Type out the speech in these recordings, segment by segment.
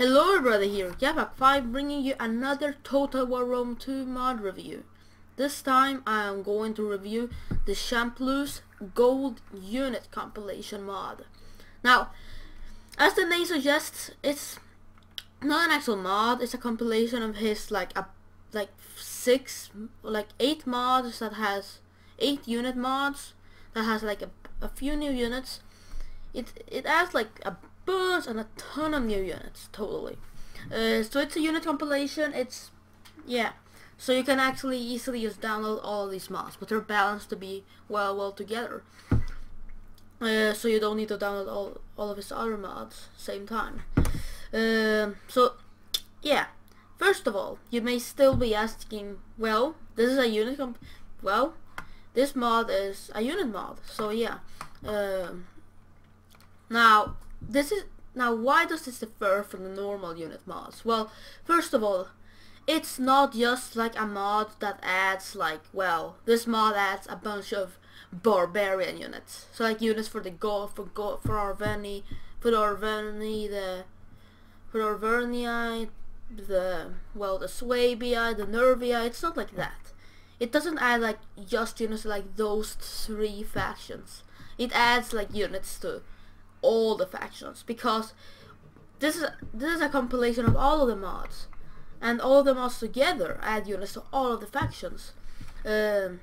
Hello everybody, here Gabak5 bringing you another Total War Rome 2 mod review. This time I am going to review the Champloos Gold Unit Compilation mod. Now, as the name suggests, it's not an actual mod, it's a compilation of his like 8 mods that has 8 unit mods that has like a few new units. It adds like a bunch and a ton of new units, totally. So it's a unit compilation. So you can actually easily just download all of these mods, but they're balanced to be well together. So you don't need to download all of his other mods same time. So yeah, first of all, you may still be asking, well, this is a unit this mod is a unit mod, so yeah. Now why does this differ from the normal unit mods? Well, first of all, it's not just like a mod that adds this mod adds a bunch of barbarian units. So like units for the Goth, for Arverni, the Swabii, the Nervii. It's not like that. It doesn't add like just units like those 3 factions. It adds like units to all the factions, because this is a compilation of all of the mods, and all of the mods together add units to all of the factions. So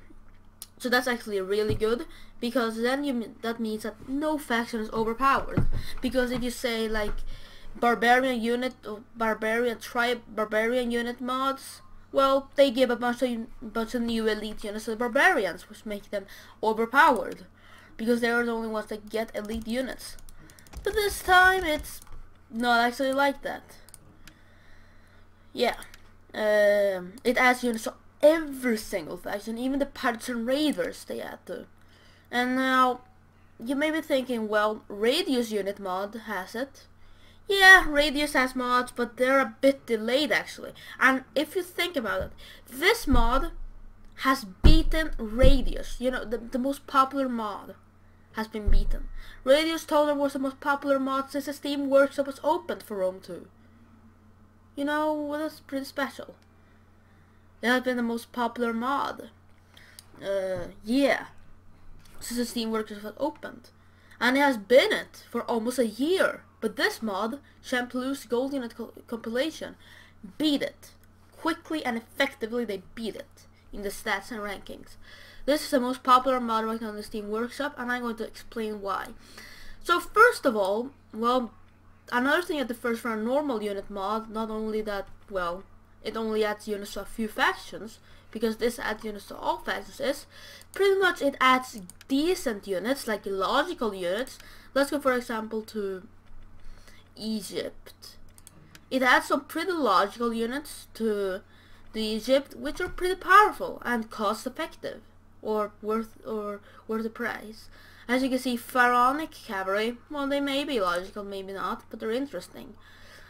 that's actually really good, because then that means that no faction is overpowered. Because if you say like barbarian unit or barbarian unit mods, well, they give a bunch of new elite units to the barbarians, which make them overpowered, because they are the only ones that get elite units. But this time it's not actually like that. Yeah, it adds units to every single faction, even the pirates and raiders they add to. And now you may be thinking, well, Radius unit mod has it. Yeah, Radius has mods, but they're a bit delayed actually. And if you think about it, this mod has beaten Radius. You know, the most popular mod has been beaten. Radius Total was the most popular mod since the Steam Workshop was opened for Rome 2. You know, well, that's pretty special. It has been the most popular mod. Yeah, since the Steam Workshop was opened. And it has been it for almost a year. But this mod, Champloos Gold Unit Compilation, beat it. Quickly and effectively they beat it in the stats and rankings. This is the most popular mod right now in the Steam Workshop, and I'm going to explain why. So first of all, well, another thing that differs from a normal unit mod, not only that, well, it only adds units to a few factions, because this adds units to all factions, is pretty much it adds decent units, like logical units. Let's go for example to Egypt. It adds some pretty logical units to the Egypt, which are pretty powerful and cost effective. Or worth the price. As you can see, Pharaonic cavalry, well, they may be logical, maybe not, but they're interesting.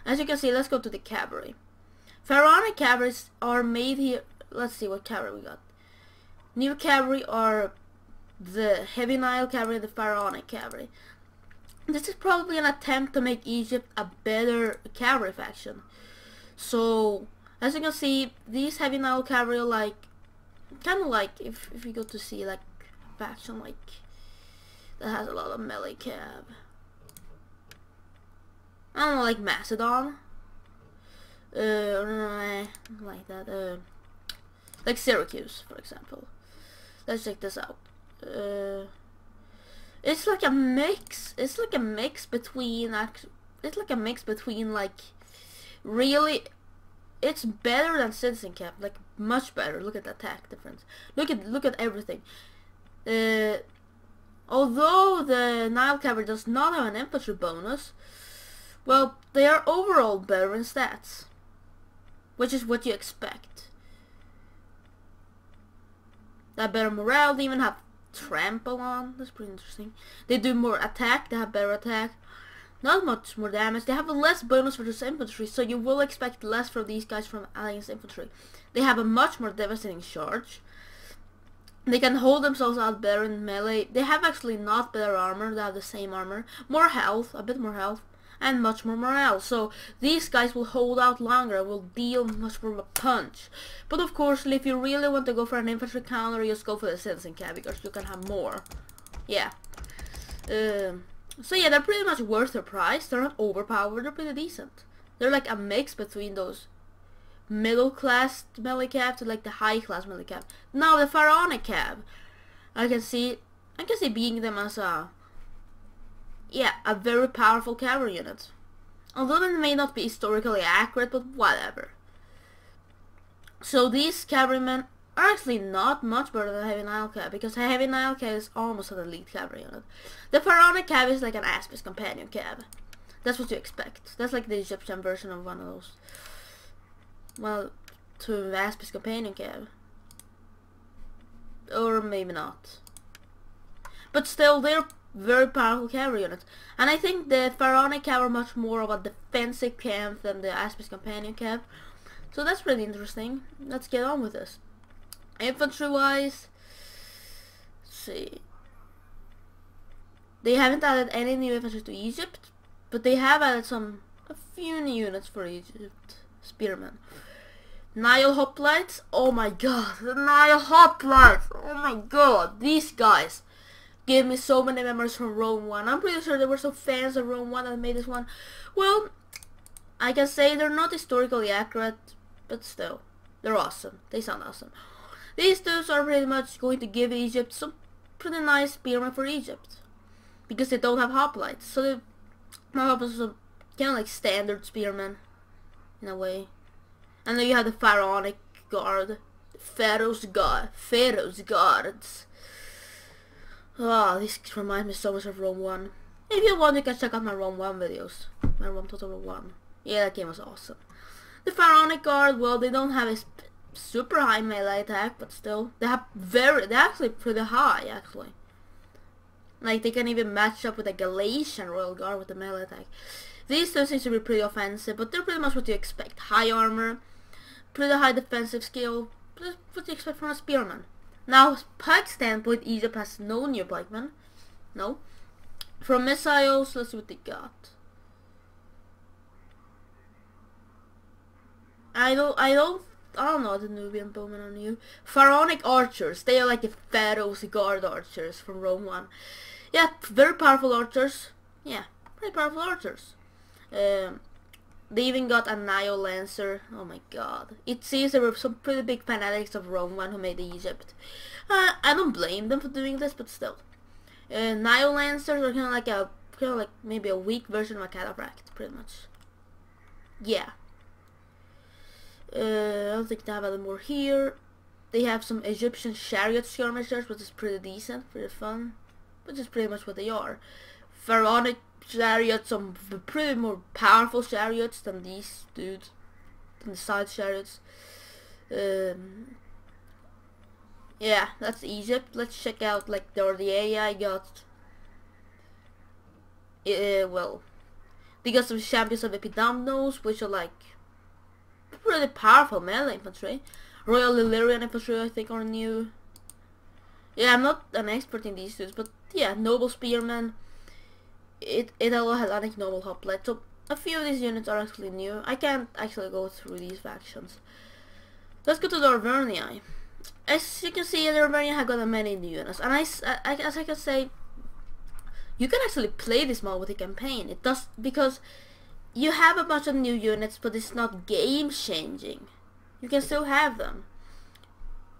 As you can see, let's go to the cavalry. Pharaonic cavalries are made here. Let's see what cavalry we got. New cavalry are the Heavy Nile cavalry and the Pharaonic cavalry. This is probably an attempt to make Egypt a better cavalry faction. So, as you can see, these Heavy Nile cavalry are like kind of like if you go to see like faction like that has a lot of melee cab. I don't know, like Macedon, like that, like Syracuse, for example. Let's check this out. It's like a mix. It's like a mix between like really. It's better than Citizen Cap, like much better. Look at the attack difference. Look at everything. Although the Nile Cavalry does not have an infantry bonus, well, they are overall better in stats, which is what you expect. They have better morale. They even have trample on. That's pretty interesting. They do more attack. They have better attack. Not much more damage. They have a less bonus for this infantry, so you will expect less from these guys from Alliance infantry. They have a much more devastating charge. They can hold themselves out better in melee. They have actually not better armor. They have the same armor. More health, a bit more health. and much more morale. So these guys will hold out longer, will deal much more of a punch. But of course, if you really want to go for an infantry counter, just go for the citizen cav because you can have more. Yeah. So yeah, they're pretty much worth their price. They're not overpowered, they're pretty decent. They're like a mix between those middle class melee cav to like the high class melee cav. Now the pharaonic cav, I can see being them as a very powerful cavalry unit. Although it may not be historically accurate, but whatever. So these cavalrymen are actually not much better than Heavy Nile Cav, because Heavy Nile Cav is almost an elite cavalry unit. The pharaonic cav is like an Aspis companion cav. That's what you expect. That's like the Egyptian version of one of those. Well, to Aspis companion cav. Or maybe not. But still, they're very powerful cavalry units. And I think the pharaonic cav are much more of a defensive cav than the Aspis companion cav. So that's pretty interesting. Let's get on with this. Infantry wise, let's see. They haven't added any new infantry to Egypt, but they have added a few new units for Egypt. Spearmen. Nile hoplites. Oh my god, the Nile hoplites. Oh my god, these guys gave me so many memories from Rome 1. I'm pretty sure there were some fans of Rome 1 that made this one. Well, I can say they're not historically accurate, but still, they're awesome. They sound awesome. These dudes are pretty much going to give Egypt some pretty nice spearmen for Egypt, because they don't have hoplites. So they have some kind of like standard spearmen in a way. And then you have the pharaonic guard, Pharaoh's guards. Oh, this reminds me so much of Rome 1. If you want, you can check out my Rome 1 videos. My Rome Total 1. Yeah, that game was awesome. The pharaonic guard, well, they don't have a super high melee attack, but still, they're actually pretty high, actually. Like, they can even match up with a Galatian royal guard with the melee attack. These two seem to be pretty offensive, but they're pretty much what you expect. High armor, pretty high defensive skill, what you expect from a spearman. Now, pike standpoint, Egypt has no new pikemen. No. From missiles, let's see what they got. I don't know the Nubian bowmen on you. Pharaonic archers, they are like the Pharaoh's guard archers from Rome 1. Yeah, very powerful archers. Yeah, pretty powerful archers. They even got a Nile Lancer. Oh my god. It seems there were some pretty big fanatics of Rome 1 who made Egypt. I don't blame them for doing this, but still. Nile Lancers are kind of like maybe a weak version of a cataphract, pretty much. Yeah. I don't think they have any more here. They have some Egyptian chariot skirmishers, which is pretty decent, pretty fun. Which is pretty much what they are. Pharaonic chariots, some pretty more powerful chariots than these dudes, than the side chariots. Yeah, that's Egypt. Let's check out like the AI got. Well, they got some champions of Epidamnos, which are like pretty powerful melee infantry. Royal Illyrian infantry, I think, are new. Yeah, I'm not an expert in these dudes, but yeah, noble spearmen. Italo Hellenic noble hoplite. So a few of these units are actually new. I can't actually go through these factions. Let's go to the Arverni. As you can see, the Arverni have got many new units, and as I can say, you can actually play this mod with the campaign. It does, because you have a bunch of new units, but it's not game changing. You can still have them,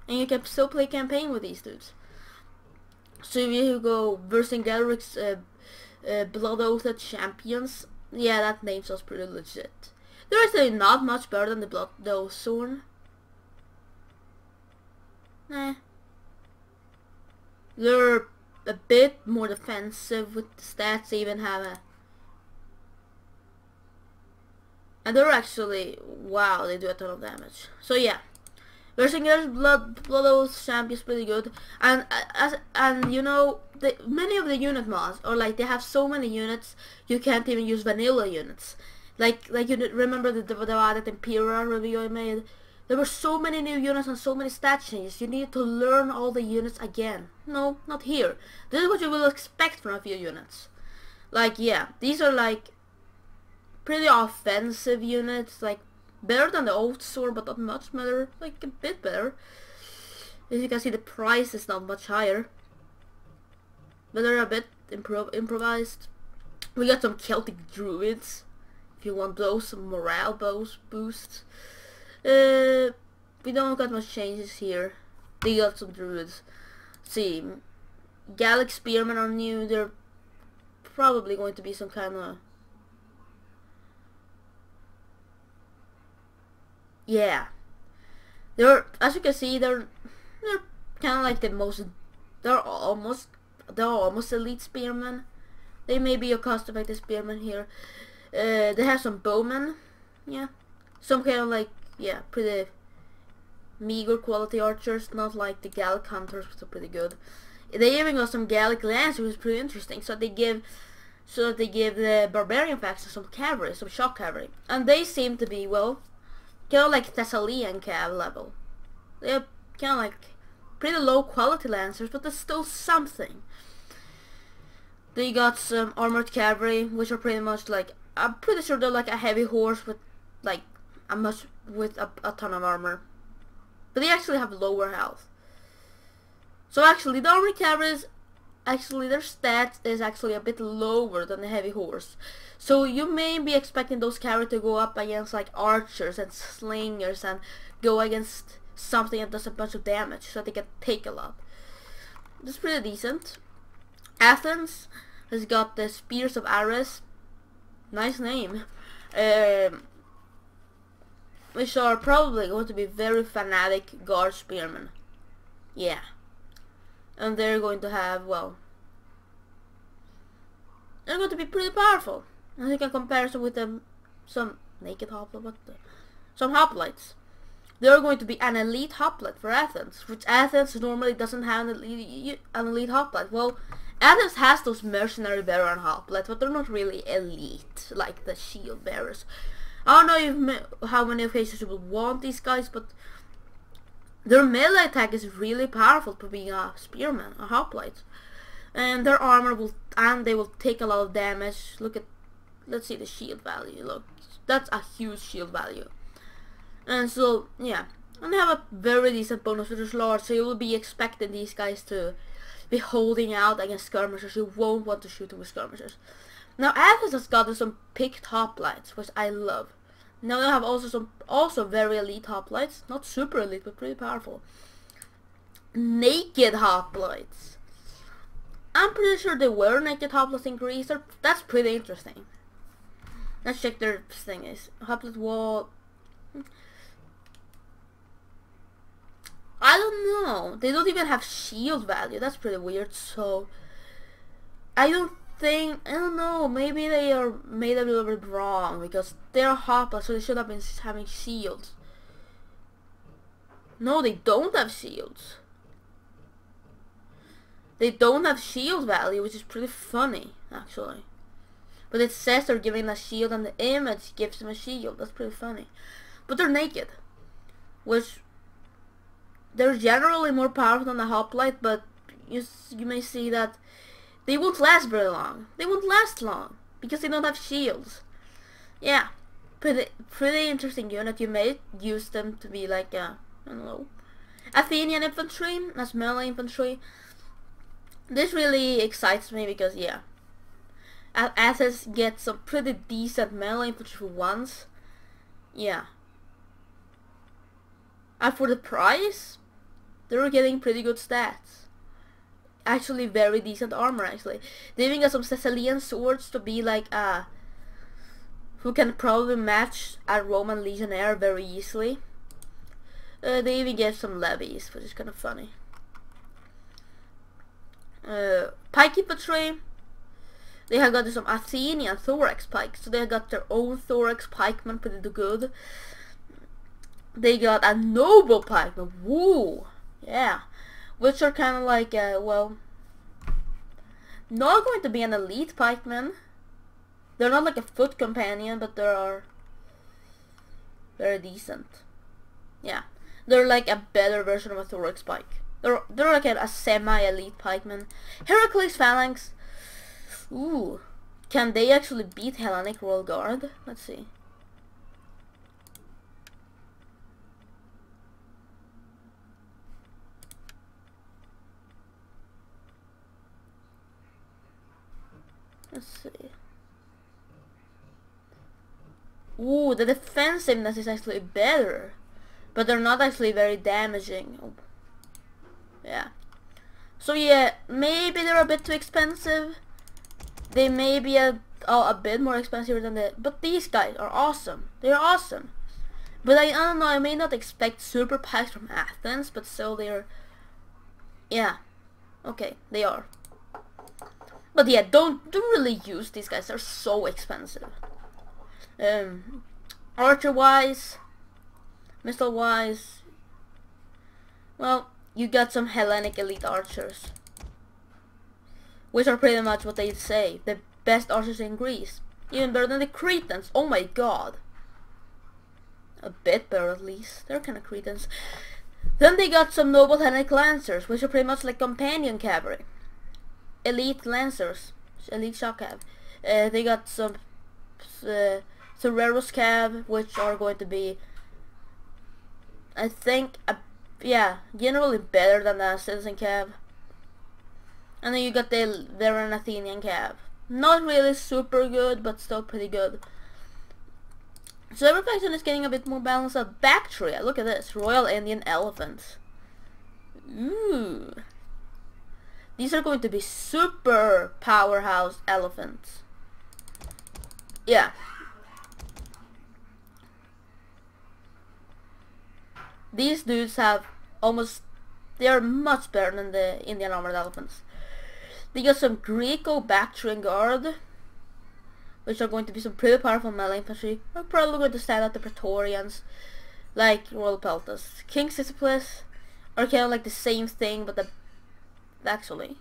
and you can still play campaign with these dudes. So if you go Vercingetorix's Blood Oathed Champions, yeah, that name sounds pretty legit. They're actually not much better than the Blood Oath Zorn. Nah. They're a bit more defensive with the stats. They even have a... And they're actually... Wow, they do a ton of damage. So yeah. Vercingetorix's Blood Oath Champion is pretty good. And you know, many of the unit mods, or like they have so many units, you can't even use vanilla units. Like you remember the Divided Imperial review I made? There were so many new units and so many stat changes. You need to learn all the units again. No, not here. This is what you will expect from a few units. Like, yeah, these are like pretty offensive units, like better than the old sword, but not much better, like a bit better. As you can see, the price is not much higher, but they're a bit improvised. We got some Celtic druids, if you want those, some morale boosts. We don't got much changes here. They got some druids. See, Gallic spearmen are new. They're probably going to be some kind of, yeah. They're, as you can see, they're kind of like the most. They're almost elite spearmen. They may be a cost-effective spearmen here. They have some bowmen, yeah. Some kind of like, yeah, pretty meager quality archers, not like the Gallic hunters, which are pretty good. They even got some Gallic lancers, which is pretty interesting. So they give the barbarian faction some cavalry, some shock cavalry, and they seem to be, well, kind of like Thessalian cav level. They're kind of like pretty low quality lancers, but there's still something. They got some armored cavalry, which are pretty much like, I'm pretty sure they're like a heavy horse with like a ton of armor, but they actually have lower health. So actually, the armored cavalry actually their stats is actually a bit lower than the heavy horse. So you may be expecting those cavalry to go up against like archers and slingers and go against something that does a bunch of damage, so they can take a lot. That's pretty decent. Athens has got the Spears of Ares. Nice name. Which are probably going to be very fanatic guard spearmen. Yeah. And they're going to have, well, they're going to be pretty powerful. I think in comparison with them, some naked hoplite, some hoplites. They're going to be an elite hoplite for Athens, which Athens normally doesn't have an elite hoplite. Well, Athens has those mercenary veteran hoplites, but they're not really elite like the shield bearers. I don't know how many occasions you will want these guys, but their melee attack is really powerful for being a spearman, a hoplite, and their armor they will take a lot of damage. Let's see the shield value. Look, that's a huge shield value. And so, yeah, and they have a very decent bonus with their large, so you will be expecting these guys to be holding out against skirmishers. You won't want to shoot them with skirmishers. Now Athens has gotten some picked hoplites, which I love. Now they have also very elite hoplites, not super elite, but pretty powerful. Naked hoplites. I'm pretty sure they were naked hoplites in Greece. That's pretty interesting. Let's check their thing is. Hoplite wall. I don't know. They don't even have shield value. That's pretty weird. So I don't know. Maybe they are made a little bit wrong because they're hoplites, so they should have been having shields. No, they don't have shields. They don't have shield value, which is pretty funny, actually. But it says they're giving a shield, and the image gives them a shield. That's pretty funny. But they're naked, which they're generally more powerful than the hoplite, but you may see that they won't last very long. They won't last long because they don't have shields. Yeah, pretty interesting unit. You may use them to be like I don't know, Athenian infantry as melee infantry. This really excites me because, yeah, Athens gets some pretty decent melee infantry for once. Yeah. And for the price, they're getting pretty good stats. Actually, very decent armor, actually. They even got some Thessalian swords to be like, who can probably match a Roman legionnaire very easily. They even get some levies, which is kind of funny. Pike infantry. They have got some Athenian thorax pikes, so they have got their own thorax pikemen, pretty good. They got a noble pikeman, woo, yeah, which are kind of like, well, not going to be an elite pikeman. They're not like a foot companion, but they are very decent. Yeah, they're like a better version of a thorax pike. They're like a semi-elite pikeman. Heracles phalanx. Ooh, Can they actually beat Hellenic Royal Guard? Let's see. Let's see. Ooh, the defensiveness is actually better. But they're not actually very damaging. Oh. Yeah. So yeah, maybe they're a bit too expensive. They may be a bit more expensive than the... But these guys are awesome. They're awesome. But I don't know, I may not expect super packs from Athens, but still they're... Yeah. Okay, they are. But yeah, don't really use these guys. They're so expensive. Archer-wise, missile-wise, well, you got some Hellenic elite archers, which are pretty much what they say, the best archers in Greece. Even better than the Cretans. Oh my god. A bit better at least. They're kind of Cretans. Then they got some noble Hellenic lancers, which are pretty much like companion cavalry. Elite lancers, elite shock cav. They got some Thoreros cav, which are going to be, I think, yeah, generally better than the citizen cav. And then you got the Veteran Athenian cav. Not really super good, but still pretty good. So every faction is getting a bit more balanced out. Bactria, look at this. Royal Indian Elephants. Ooh. These are going to be super powerhouse elephants. Yeah. These dudes have almost... They are much better than the Indian armored elephants. They got some Greco-Bactrian Guard, which are going to be some pretty powerful melee infantry. We're probably going to stand out the Praetorians, like Royal Peltas. King Sisyphus are kind of like the same thing, but actually,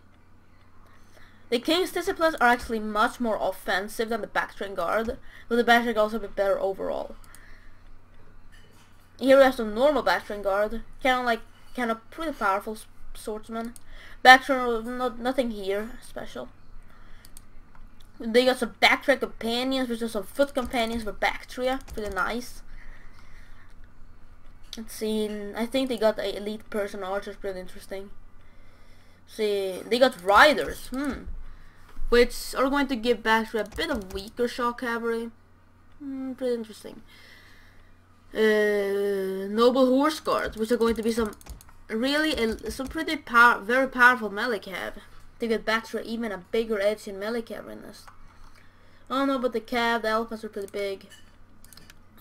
the King Sisyphus are actually much more offensive than the Bactrian Guard, but the Bactrian Guard is a bit better overall. Here we have some normal Bactrian Guard, kind of pretty powerful swordsmen. Bactrian, nothing here special. They got some Bactrian companions, which are some foot companions for Bactria, pretty nice. Let's see, I think they got the elite Persian archers, pretty interesting. See, they got riders, which are going to give Bactria a bit of weaker shock cavalry. Pretty interesting. Noble horse guards, which are going to be some really some pretty very powerful melee cav. They get Bactria even a bigger edge in melee cavalryness. I don't know about the cav. The elephants are pretty big.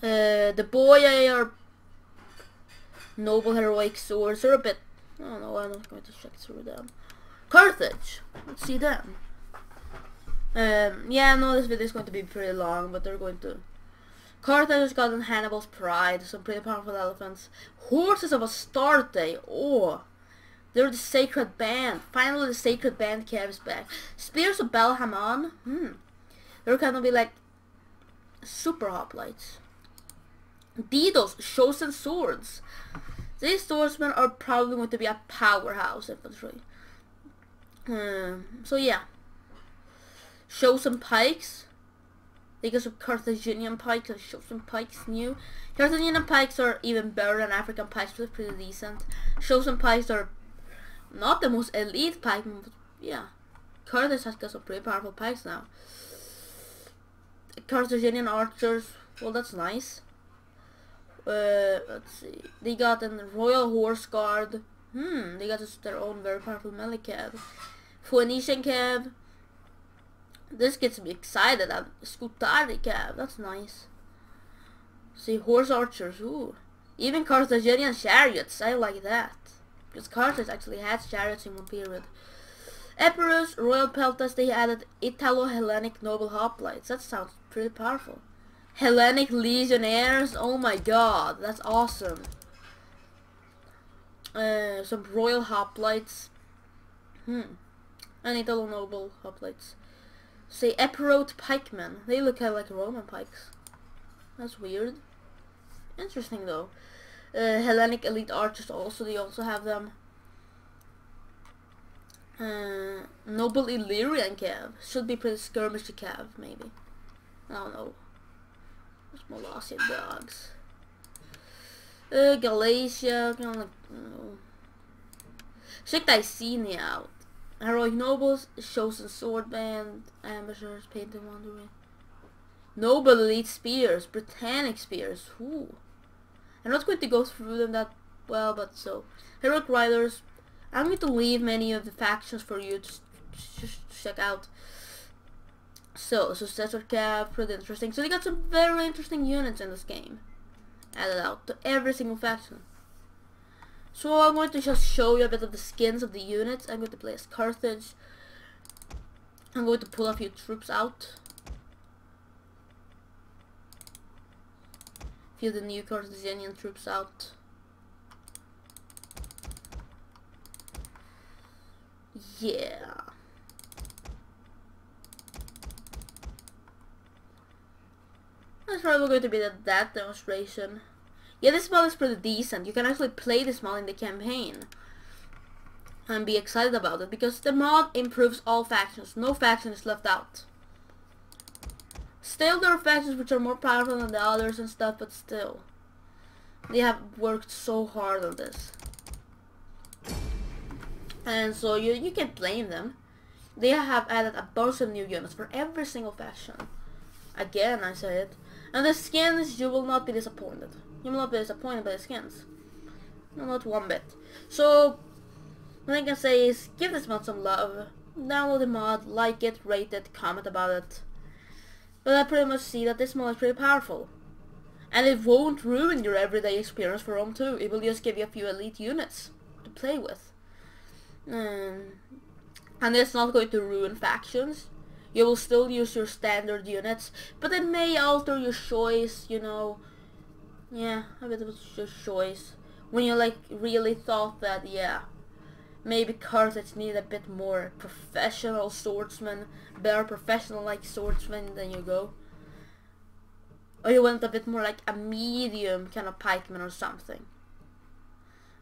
The boyai are noble heroic swords. They're a bit... I don't know, I'm not going to check through them. Carthage! Let's see them. Yeah, I know this video is going to be pretty long, but they're going to... Carthage has gotten Hannibal's pride, some pretty powerful elephants. Horses of Astarte, oh! They're the Sacred Band. Finally the Sacred Band cav is back. Spears of Belhaman, they're gonna be like super hoplites. Dido's Chosen Swords. These swordsmen are probably going to be a powerhouse infantry. So yeah. Chosen Pikes. They got some Carthaginian pikes. Chosen Pikes new. Carthaginian pikes are even better than African pikes, but pretty decent. Chosen Pikes are not the most elite pike, but yeah. Carthage has got some pretty powerful pikes now. Carthaginian archers, well, that's nice. Let's see. They got a Royal Horse Guard. They got their own very powerful melee cav. Phoenician cav. This gets me excited. Scutari cav, that's nice. See, horse archers, ooh. Even Carthaginian chariots, I like that. Because Carthage actually had chariots in one period. Epirus, Royal Peltas, they added Italo-Hellenic noble hoplites. That sounds pretty powerful. Hellenic legionnaires, oh my god, that's awesome. Some royal hoplites. And Italo noble hoplites. Say Epirote pikemen. They look kind of like Roman pikes. That's weird. Interesting though. Hellenic elite archers also, they also have them. Noble Illyrian Cav. Should be pretty skirmishy Cav, maybe. I don't know. Molassian dogs. Galatia. No. Check Icenia out. Heroic Nobles, Chosen Sword Band, Ambushers, Painted Wandering. Noble Elite Spears, Britannic Spears. Ooh. I'm not going to go through them that well, but so. Heroic Riders. I'm going to leave many of the factions for you to check out. So, Successor Cap, pretty interesting. So they got some very interesting units in this game. Added out to every single faction. So I'm going to just show you a bit of the skins of the units. I'm going to play as Carthage. I'm going to pull a few troops out. A few of the new Carthaginian troops out. Yeah. That's probably going to be that demonstration. Yeah, this mod is pretty decent. You can actually play this mod in the campaign and be excited about it because the mod improves all factions. No faction is left out. Still, there are factions which are more powerful than the others and stuff, but still, they have worked so hard on this. And so you can't blame them. They have added a bunch of new units for every single faction. Again, I say it. And the skins, you will not be disappointed. You will not be disappointed by the skins. No, not one bit. So, what I can say is, give this mod some love. Download the mod, like it, rate it, comment about it. But I pretty much see that this mod is pretty powerful. And it won't ruin your everyday experience for Rome 2. It will just give you a few elite units to play with. And it's not going to ruin factions. You will still use your standard units, but it may alter your choice, you know. Yeah, a bit of your choice. When you like really thought that, yeah, maybe Carthage need a bit more professional swordsmen, better professional like swordsmen, then you go. Or you want a bit more like a medium kind of pikeman or something.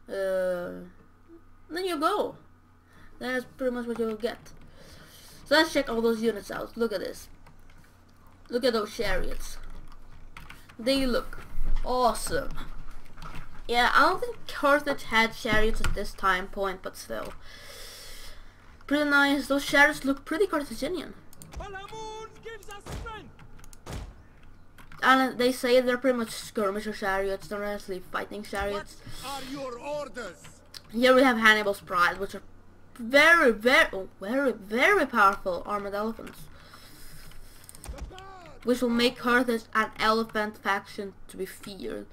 Then you go. That's pretty much what you will get. So let's check all those units out. Look at this. Look at those chariots. They look awesome. Yeah, I don't think Carthage had chariots at this time point, but still. Pretty nice. Those chariots look pretty Carthaginian. And they say they're pretty much skirmisher chariots, they're not actually fighting chariots. What are your orders? Here we have Hannibal's Pride, which are very powerful armored elephants, which will make Carthage an elephant faction to be feared.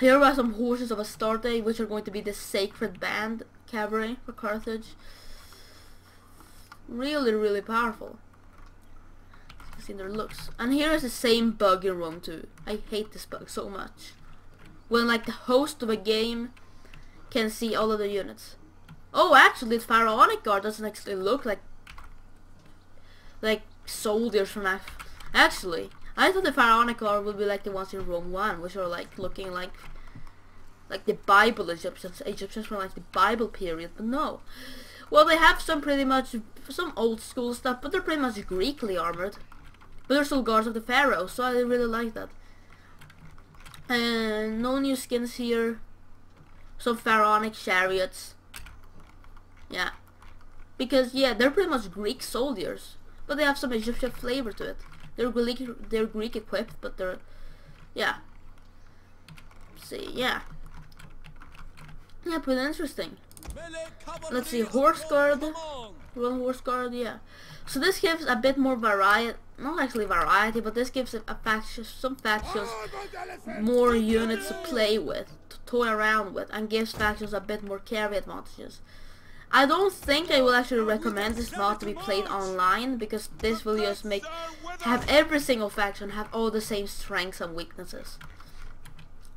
Here are some horses of Astarte, which are going to be the sacred band cavalry for Carthage. Really powerful. You see their looks. And here is the same bug in Rome 2. I hate this bug so much. When like the host of a game can see all of the units. Oh, actually, the Pharaonic Guard doesn't actually look like soldiers from actually, I thought the Pharaonic Guard would be like the ones in Rome 1, which are like looking like the Bible Egyptians from like the Bible period, but no. Well, they have some pretty much some old school stuff, but they're pretty much Greekly armored. But they're still guards of the Pharaoh, so I really like that. And no new skins here. Some Pharaonic chariots. Yeah, because yeah, they're pretty much Greek soldiers, but they have some Egyptian flavor to it. They're Greek equipped, but they're, yeah. See, yeah, pretty interesting. Let's see, Horse Guard, Royal Horse Guard, yeah. So this gives a bit more variety, not actually variety, but this gives a faction, some factions more units to play with, to toy around with, and gives factions a bit more carry advantages. I don't think I will actually recommend this mod to be played online, because this will just have every single faction have all the same strengths and weaknesses.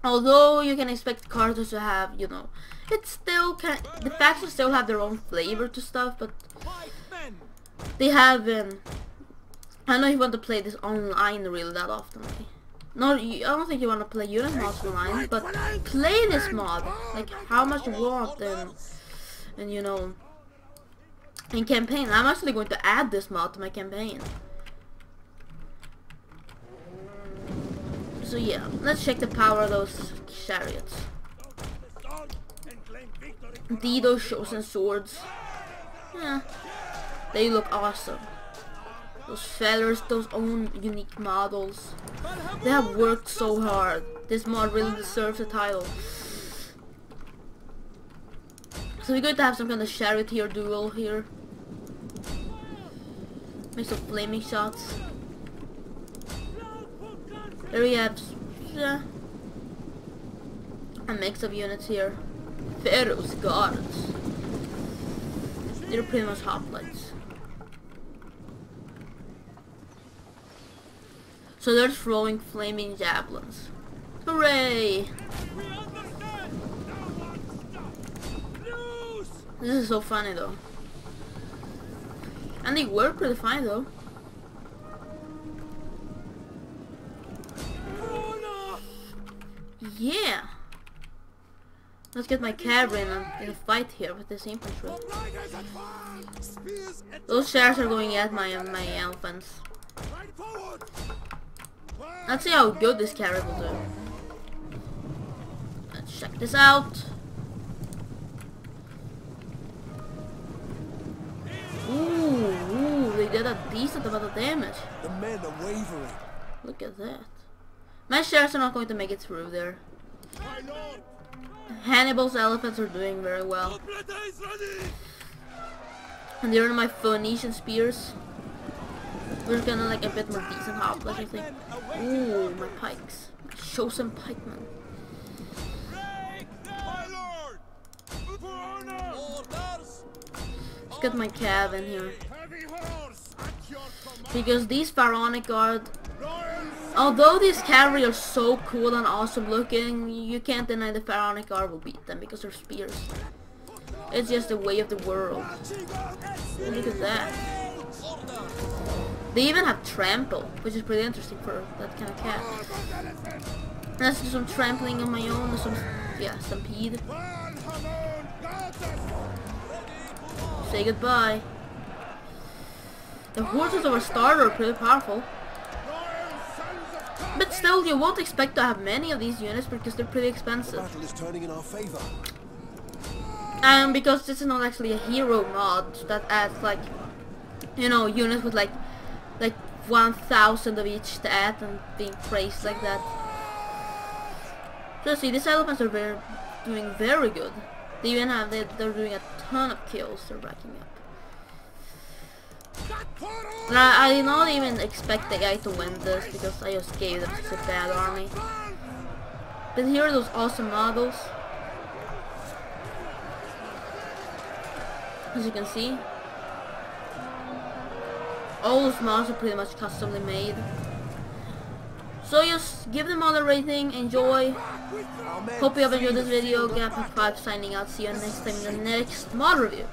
Although you can expect Carthage to have, you know, it still can, the factions still have their own flavor to stuff, but they have, I know you want to play this online really that often. No, I don't think you want to play unit mods online, but play this mod, like how much you want, and you know, in campaign. I'm actually going to add this mod to my campaign. So yeah, let's check the power of those chariots. Indeed, those chosen swords. Yeah, they look awesome. Those feathers, those own unique models. They have worked so hard. This mod really deserves a title. So we're going to have some kind of charioteer duel here. Make some flaming shots. There we have a mix of units here. Pharaoh's guards. They're pretty much hoplites. So they're throwing flaming javelins. Hooray! This is so funny though. And they work pretty fine though. Yeah! Let's get my cavalry in a fight here with this infantry. Those shares are going at my elephants. Let's see how good this cavalry will do. Let's check this out. Ooh, they did a decent amount of damage. The men are wavering. Look at that. My shares are not going to make it through there. Hannibal's elephants are doing very well. And they're in my Phoenician spears. We're gonna like a bit more decent hoplites, I think. Ooh, my pikes. My chosen pikemen. Let's get my cav in here. Because these Pharaonic Guard, although these cavalry are so cool and awesome looking, you can't deny the Pharaonic Guard will beat them because they're spears. It's just the way of the world. And look at that. They even have trample, which is pretty interesting for that kind of cat. Let's do some trampling on my own, some stampede. Say goodbye. The horses of our starter are pretty powerful. But still, you won't expect to have many of these units because they're pretty expensive. The battle is turning in our favor. And because this is not actually a hero mod that adds like, you know, units with like 1,000 of each stat and being praised like that. So see, these elephants are doing very good. They even have they're doing a ton of kills. They're racking up. And I did not even expect the guy to win this because I just gave them such a bad army. But here are those awesome models. As you can see, all those models are pretty much customly made. So just give them all a rating, enjoy. Hope you have enjoyed this video. Gap5 signing out. See you next time in the next mod review.